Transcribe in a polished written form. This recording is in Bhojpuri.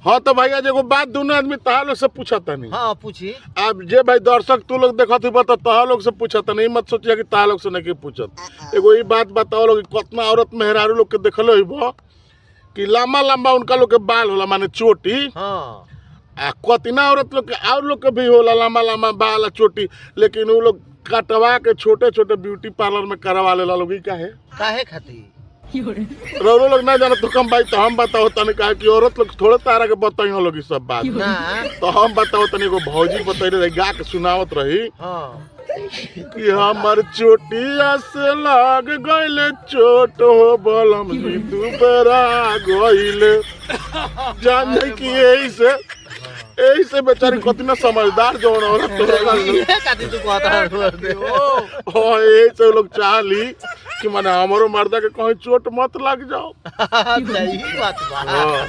हाँ तो भैया एगो बात दोनों आदमी तहा लोग से पूछता नहीं। हाँ पूछी। अब जे भाई दर्शक तू लोग देखत हो तो तहा लोग से पूछता नहीं, मत सोचिए कि तहा लोग से नहीं पूछत। एगो ये बात बताओ लोग कितना औरत मेहरारू लोग के देखलो हो कि लंबा लंबा उनका लोग के बाल होला माने चोटी। हाँ आ कतना औरत लोग के और लोग के भी होला लंबा लंबा बाल चोटी, लेकिन वो लोग कटवा के छोटे छोटे ब्यूटी पार्लर में करवा लेला लोग। काहे खातिर रोरो लोग ना जाना तो कम भाई तो हम बताओ तने कहा कि औरत लोग थोड़े तारा के बताई लोग ई सब बात ना तो हम बताओ तने को भौजी बताई रही गा के सुनावत रही हाँ कि हमर चोटिया से लाग गइले चोट हो बलम जी दुबरा गइले जान जाई कि यही से बेचारी कितना समझदार जो औरत तो ये खातिर तू कहता ओ यही से लोग चाहली कि माने हमारो मर्दा के कहीं चोट मत लग जाओ। सही बात बा। हाँ।